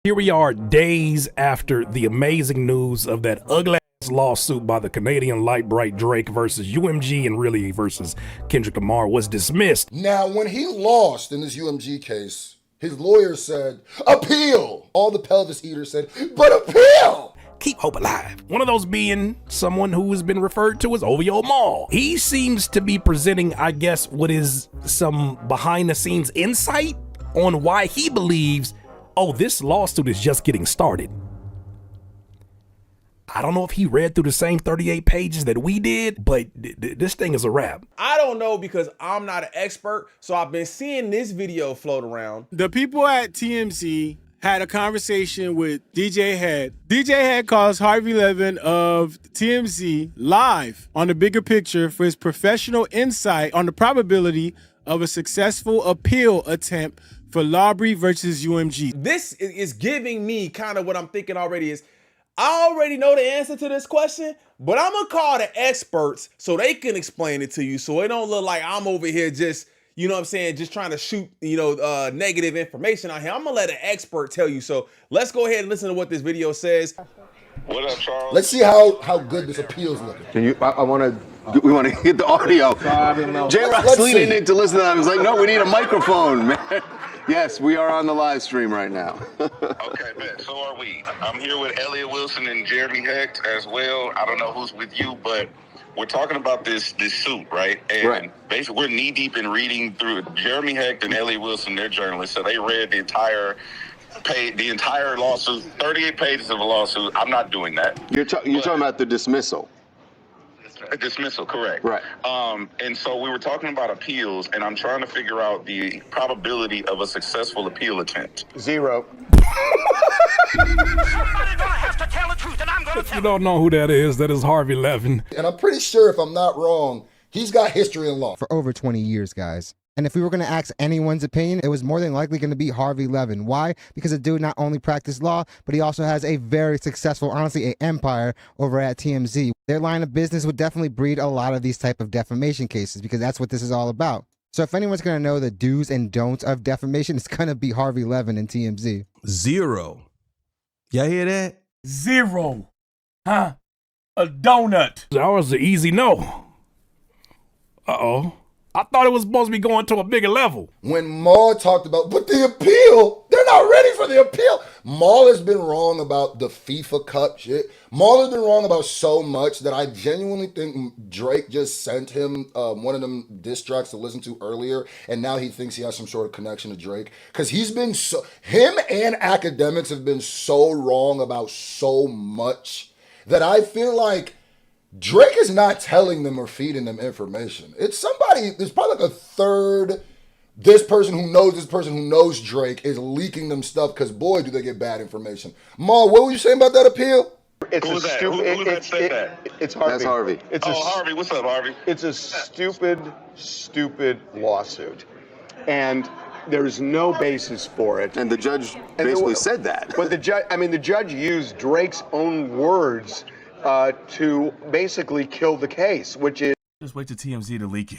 Here we are days after the amazing news of that ugly ass lawsuit by the Canadian light bright Drake versus UMG and really versus Kendrick Lamar was dismissed. Now, when he lost in this UMG case, his lawyer said, appeal. All the pelvis eaters said, but appeal. Keep hope alive. One of those being someone who has been referred to as OVO Mall. He seems to be presenting, I guess, what is some behind the scenes insight on why he believes, oh, this lawsuit is just getting started. I don't know if he read through the same 38 pages that we did, but this thing is a wrap. I don't know because I'm not an expert, so I've been seeing this video float around. The people at TMZ had a conversation with DJ Head. DJ Head calls Harvey Levin of TMZ live on The Bigger Picture for his professional insight on the probability of a successful appeal attempt for Larby versus UMG. This is giving me kind of what I'm thinking already is, I already know the answer to this question, but I'm gonna call the experts so they can explain it to you so it don't look like I'm over here just, you know what I'm saying, just trying to shoot, negative information out here. I'm gonna let an expert tell you. So let's go ahead and listen to what this video says. What up, Charles? Let's see how good this appeal's looking. Can you? We want to hit the audio. J-Rock's leaning in to listen to that. He's like, no, we need a microphone, man. Yes, we are on the live stream right now. Okay, man. So are we. I'm here with Elliot Wilson and Jeremy Hecht as well. I don't know who's with you, but we're talking about this suit, right? And basically, we're knee deep in reading through it. Jeremy Hecht and Elliot Wilson, they're journalists, so they read the entire lawsuit, 38 pages of a lawsuit. I'm not doing that. You're talking about the dismissal. A dismissal, correct. Right. And so we were talking about appeals, and I'm trying to figure out the probability of a successful appeal attempt. 0. If you don't know who that is Harvey Levin. And I'm pretty sure, if I'm not wrong, he's got history in law. For over 20 years, guys. And if we were going to ask anyone's opinion, it was more than likely going to be Harvey Levin. Why? Because the dude not only practiced law, but he also has a very successful, honestly, an empire over at TMZ. Their line of business would definitely breed a lot of these type of defamation cases because that's what this is all about. So if anyone's going to know the do's and don'ts of defamation, it's going to be Harvey Levin and TMZ. 0. Y'all hear that? 0. Huh? A donut. That was an easy no. Uh-oh. I thought it was supposed to be going to a bigger level. When Maul talked about, but the appeal, they're not ready for the appeal. Maul has been wrong about the FIFA Cup shit. Maul has been wrong about so much that I genuinely think Drake just sent him one of them diss tracks to listen to earlier, and now he thinks he has some sort of connection to Drake. Because he's been him and academics have been so wrong about so much that I feel like Drake is not telling them or feeding them information. It's somebody, there's probably like a third, this person who knows Drake is leaking them stuff because boy, do they get bad information. Maul, what were you saying about that appeal? It's Who's that? Who that said that? It's Harvey. That's Harvey. Harvey. What's up, Harvey? It's a stupid lawsuit. And there's no basis for it. And the judge basically said that. But the judge used Drake's own words to basically kill the case, which is... Just wait till TMZ to leak it.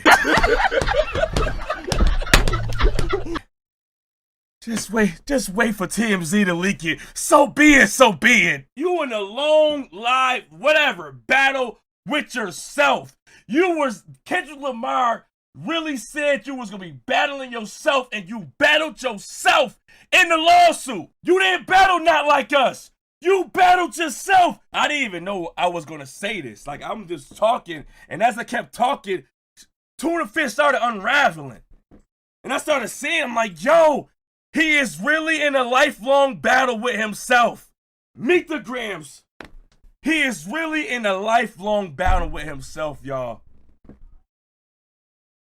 Just wait for TMZ to leak it. So be it. You in a long live, whatever, battle with yourself. Kendrick Lamar really said you was gonna be battling yourself, and you battled yourself in the lawsuit. You didn't battle Not Like Us. You battled yourself. I didn't even know I was going to say this. Like, I'm just talking. And as I kept talking, Tuna Fish started unraveling. And I started seeing, I'm like, yo, he is really in a lifelong battle with himself. Meet the Grams. He is really in a lifelong battle with himself, y'all.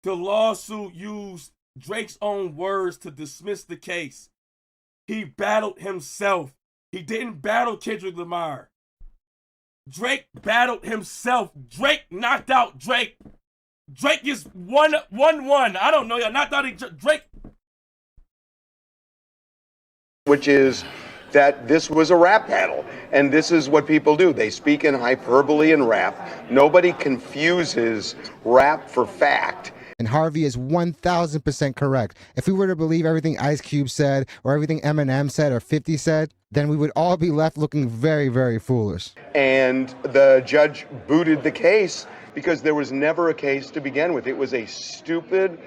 The lawsuit used Drake's own words to dismiss the case. He battled himself. He didn't battle Kendrick Lamar. Drake battled himself. Drake knocked out Drake. Drake is 1-1. I don't know. Y'all knocked out Drake. Which is that this was a rap battle. And this is what people do. They speak in hyperbole and rap. Nobody confuses rap for fact. And Harvey is 1,000% correct. If we were to believe everything Ice Cube said, or everything Eminem said, or 50 said, then we would all be left looking very, very foolish. And the judge booted the case because there was never a case to begin with. It was a stupid,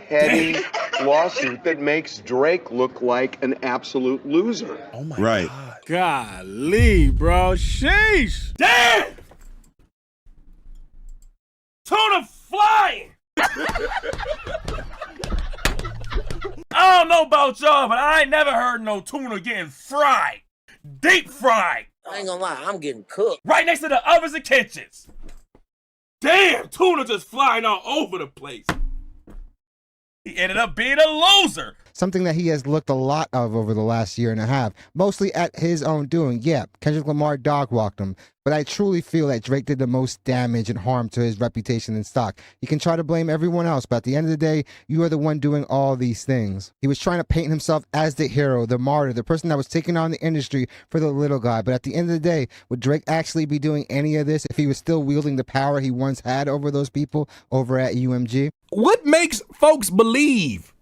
petty lawsuit that makes Drake look like an absolute loser. Oh my Right. God. Golly, bro. Sheesh. Damn! Tuna flying! I don't know about y'all, but I ain't never heard no tuna getting fried. Deep fried. I ain't gonna lie, I'm getting cooked. Right next to the ovens and kitchens. Damn, tuna just flying all over the place. He ended up being a loser. Something that he has looked a lot of over the last year and a half, mostly at his own doing. Yeah, Kendrick Lamar dog-walked him, but I truly feel that Drake did the most damage and harm to his reputation and stock. You can try to blame everyone else, but at the end of the day, you are the one doing all these things. He was trying to paint himself as the hero, the martyr, the person that was taking on the industry for the little guy, but at the end of the day, would Drake actually be doing any of this if he was still wielding the power he once had over those people over at UMG? What makes folks believe?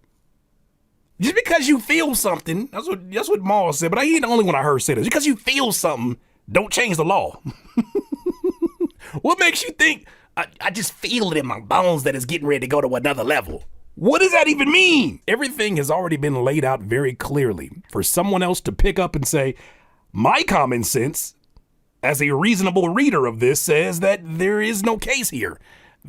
Just because you feel something, that's what Maul said, but I ain't the only one I heard say this. Because you feel something, don't change the law. What makes you think, I just feel it in my bones that it's getting ready to go to another level? What does that even mean? Everything has already been laid out very clearly for someone else to pick up and say, my common sense, as a reasonable reader of this, says that there is no case here.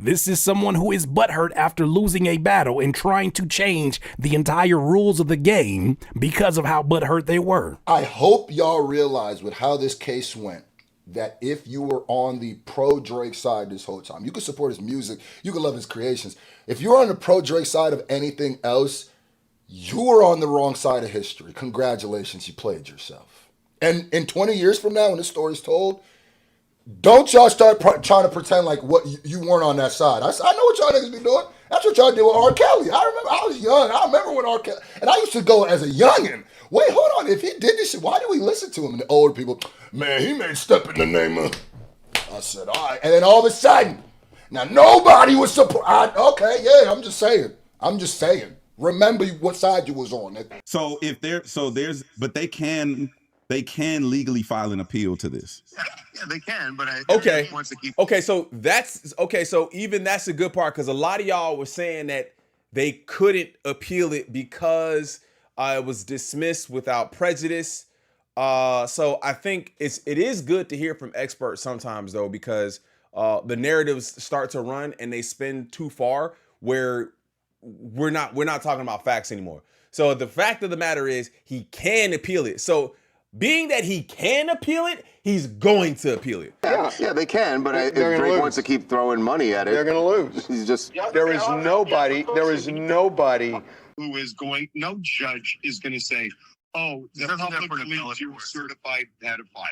This is someone who is butthurt after losing a battle and trying to change the entire rules of the game because of how butthurt they were. I hope y'all realize with how this case went, that if you were on the pro-Drake side this whole time, you could support his music, you could love his creations. If you're on the pro-Drake side of anything else, you were on the wrong side of history. Congratulations, you played yourself. And in 20 years from now, when this story's told, don't y'all start trying to pretend like what you weren't on that side. I know what y'all niggas be doing. That's what y'all did with R. Kelly. I remember I was young. I remember when R. Kelly, and I used to go as a youngin'. Wait, hold on. If he did this shit, why do we listen to him? And the older people, man, he made Step in the Name of. I said, all right. And then all of a sudden, now nobody was surprised. Okay, yeah, I'm just saying. Remember what side you was on. So but they can legally file an appeal to this. Yeah, they can, but wants to keep. So even that's a good part, because a lot of y'all were saying that they couldn't appeal it because it was dismissed without prejudice. So I think it is good to hear from experts sometimes, though, because the narratives start to run and they spin too far where we're not talking about facts anymore. So the fact of the matter is he can appeal it. So being that he can appeal it, he's going to appeal it. Yeah, they can, but if Drake wants to keep throwing money at it, they're going to lose. He's just. There is nobody who is going. No judge is going to say, "Oh, the public believes you're a certified pedophile."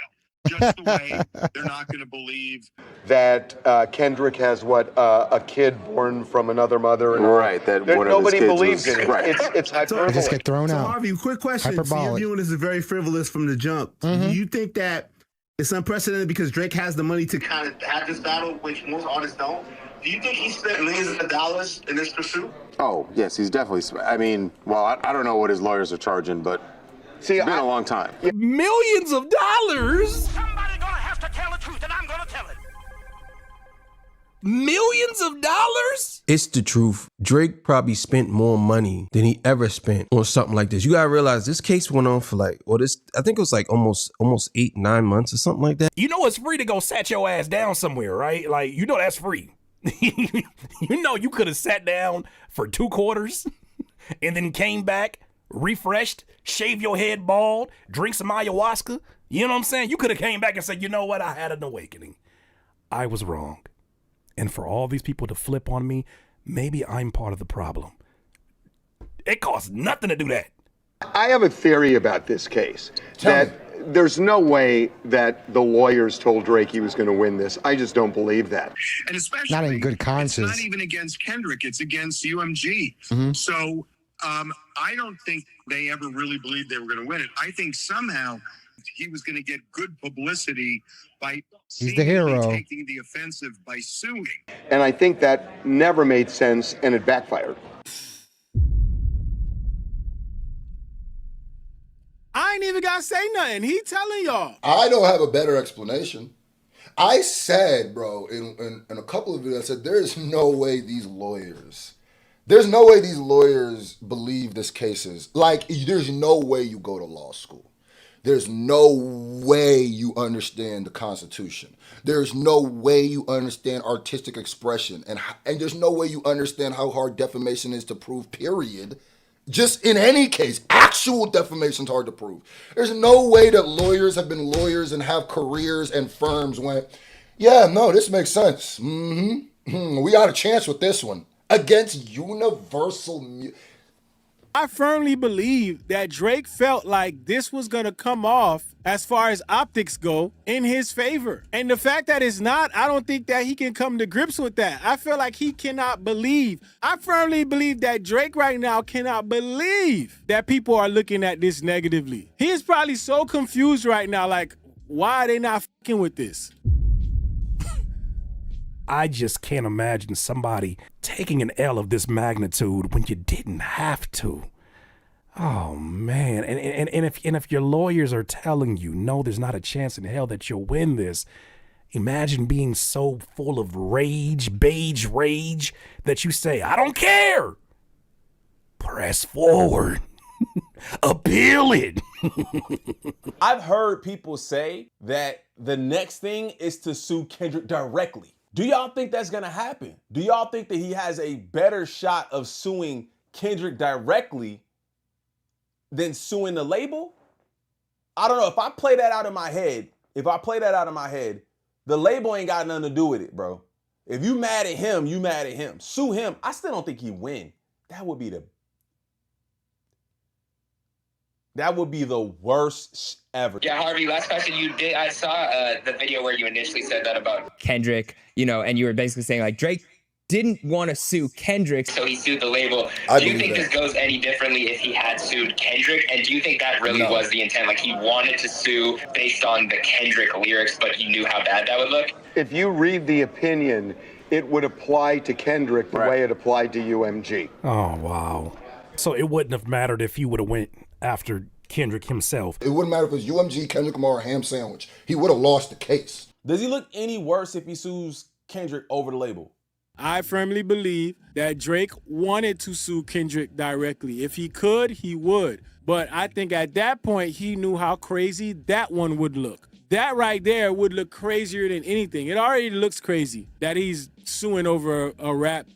Just the way they're not going to believe that Kendrick has a kid born from another mother. And right. That one nobody of his kids believes was, in it. Right. It's hyperbole. Just get thrown out. Harvey, quick question. So Hyperbolic. you're viewing this as very frivolous from the jump. Do you think that it's unprecedented because Drake has the money to kind of have this battle, which most artists don't? Do you think he spent millions of dollars in this pursuit? Oh, yes, he's definitely. I mean, well, I don't know what his lawyers are charging, but it's been a long time. Millions of dollars? Somebody's gonna have to tell the truth, and I'm gonna tell it. Millions of dollars? It's the truth. Drake probably spent more money than he ever spent on something like this. You gotta realize this case went on for I think it was like almost 8-9 months or something like that. You know it's free to go sat your ass down somewhere, right? Like, you know that's free. You know you could have sat down for 2 quarters and then came back, refreshed, shave your head bald, drink some ayahuasca. You know what I'm saying? You could have came back and said, you know what? I had an awakening. I was wrong. And for all these people to flip on me, maybe I'm part of the problem. It costs nothing to do that. I have a theory about this case. There's no way that the lawyers told Drake he was going to win this. I just don't believe that. And especially Not in good conscience. It's not even against Kendrick. It's against UMG. So I don't think they ever really believed they were going to win it. I think somehow He was going to get good publicity by He's the hero. taking the offensive by suing. And I think that never made sense, and it backfired. I ain't even got to say nothing. He telling y'all. I don't have a better explanation. I said, bro, in a couple of videos, I said, there's no way these lawyers believe this case is, like, there's no way you go to law school. There's no way you understand the Constitution. There's no way you understand artistic expression. And there's no way you understand how hard defamation is to prove, period. Just in any case, actual defamation's hard to prove. There's no way that lawyers have been lawyers and have careers and firms went, yeah, no, this makes sense. We got a chance with this one. Against universal... I firmly believe that Drake felt like this was going to come off, as far as optics go, in his favor. And the fact that it's not, I don't think that he can come to grips with that. I feel like he cannot believe. I firmly believe that Drake right now cannot believe that people are looking at this negatively. He is probably so confused right now, like, why are they not fucking with this? I just can't imagine somebody taking an L of this magnitude when you didn't have to. Oh man, and if your lawyers are telling you, no, there's not a chance in hell that you'll win this, imagine being so full of rage, beige rage, that you say, I don't care. Press forward. Appeal it. I've heard people say that the next thing is to sue Kendrick directly. Do y'all think that's gonna happen? Do y'all think that he has a better shot of suing Kendrick directly than suing the label? I don't know. If I play that out in my head, the label ain't got nothing to do with it, bro. If you mad at him, you mad at him. Sue him. I still don't think he win. That would be the worst ever. Yeah, Harvey, last question you did. I saw the video where you initially said that about Kendrick, and you were basically saying like Drake didn't want to sue Kendrick. So he sued the label. Do you think this goes any differently if he had sued Kendrick? And do you think that really was the intent? Like he wanted to sue based on the Kendrick lyrics, but he knew how bad that would look? If you read the opinion, it would apply to Kendrick the way it applied to UMG. Oh, wow. So it wouldn't have mattered if he would have went after Kendrick himself. It wouldn't matter if it was UMG, Kendrick Lamar, or Ham Sandwich. He would have lost the case. Does he look any worse if he sues Kendrick over the label? I firmly believe that Drake wanted to sue Kendrick directly. If he could, he would. But I think at that point, he knew how crazy that one would look. That right there would look crazier than anything. It already looks crazy that he's suing over a rap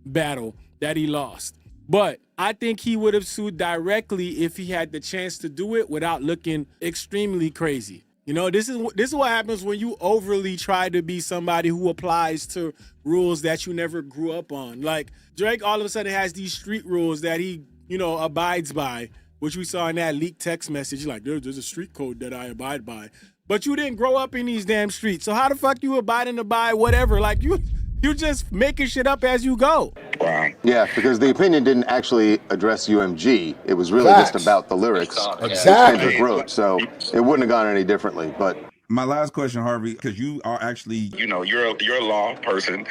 battle that he lost. But I think he would have sued directly if he had the chance to do it without looking extremely crazy. This is what happens when you overly try to be somebody who applies to rules that you never grew up on. Like Drake all of a sudden has these street rules that he, abides by, which we saw in that leaked text message. Like, there's a street code that I abide by. But you didn't grow up in these damn streets. So how the fuck you abiding by whatever? Like you're just making shit up as you go. Wow. Yeah, because the opinion didn't actually address UMG. It was really just about the lyrics that Kendrick wrote. So it wouldn't have gone any differently. But my last question, Harvey, because you are actually, you're a law person.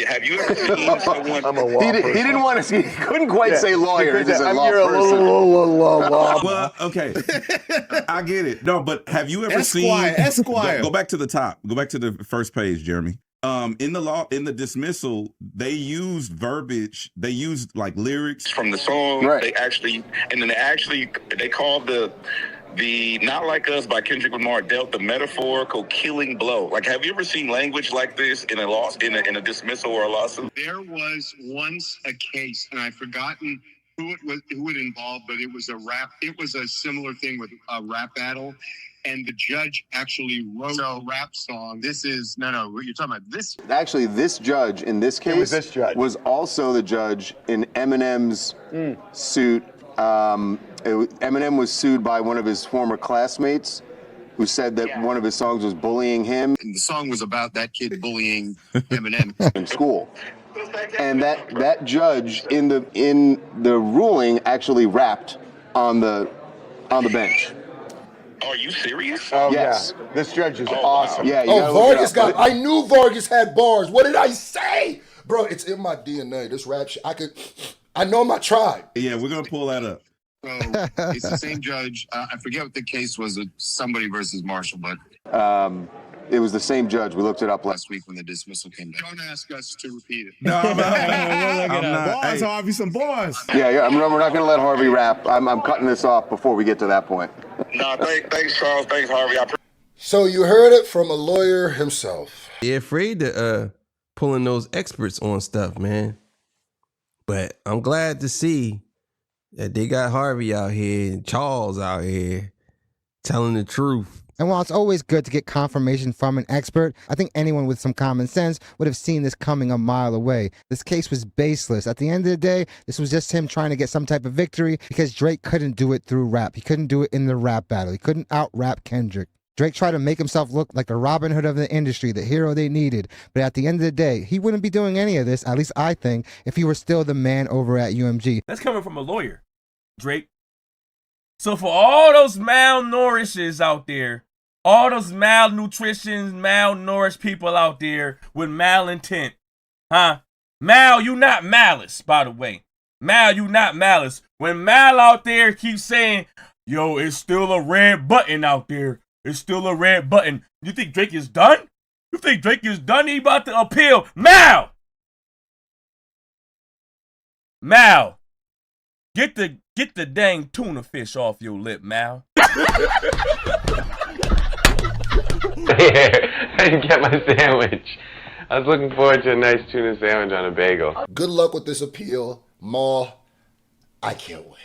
Have you ever seen someone? I'm a law person. He didn't want to. He couldn't quite say lawyer. He just said law person. Well, okay, I get it. No, but have you ever seen? Esquire. Go back to the top. Go back to the first page, Jeremy. In the dismissal, they used verbiage. They used like lyrics from the song. Right. They called the Not Like Us by Kendrick Lamar dealt the metaphorical killing blow. Like, have you ever seen language like this in a dismissal or a lawsuit? There was once a case, and I've forgotten who it involved, but it was a similar thing with a rap battle. And the judge actually wrote a rap song. You're talking about this. Actually, this judge in this case was also the judge in Eminem's suit. Eminem was sued by one of his former classmates who said that one of his songs was bullying him. And the song was about that kid bullying Eminem in school. And that judge in the ruling actually rapped on the bench. Are you serious? Oh, Yes. yeah. This judge is awesome. Yeah, you Oh, gotta look it Vargas up. got. I knew Vargas had bars. What did I say, bro? It's in my DNA. This rap shit. I know my tribe. Yeah, we're gonna pull that up. So it's the same judge. I forget what the case was. Somebody versus Marshall, but It was the same judge. We looked it up last week when the dismissal came back. Don't ask us to repeat it. No, I'm not. Bars, Hey, Harvey, some bars. Yeah, we're not going to let Harvey rap. I'm cutting this off before we get to that point. No, thanks, Charles. Thanks, Harvey. So you heard it from a lawyer himself. They're afraid to pulling those experts on stuff, man. But I'm glad to see that they got Harvey out here and Charles out here telling the truth. And while it's always good to get confirmation from an expert, I think anyone with some common sense would have seen this coming a mile away. This case was baseless. At the end of the day, this was just him trying to get some type of victory because Drake couldn't do it through rap. He couldn't do it in the rap battle. He couldn't out-rap Kendrick. Drake tried to make himself look like the Robin Hood of the industry, the hero they needed. But at the end of the day, he wouldn't be doing any of this, at least I think, if he were still the man over at UMG. That's coming from a lawyer, Drake. So for all those malnourishes out there, all those malnutrition, malnourished people out there with malintent, huh? Mal, you not malice, by the way. Mal, you not malice. When Mal out there keeps saying, yo, it's still a red button out there. It's still a red button. You think Drake is done? You think Drake is done? He about to appeal. Mal! Mal! Get the dang tuna fish off your lip, Mal. I didn't get my sandwich. I was looking forward to a nice tuna sandwich on a bagel. Good luck with this appeal, Maul. I can't wait.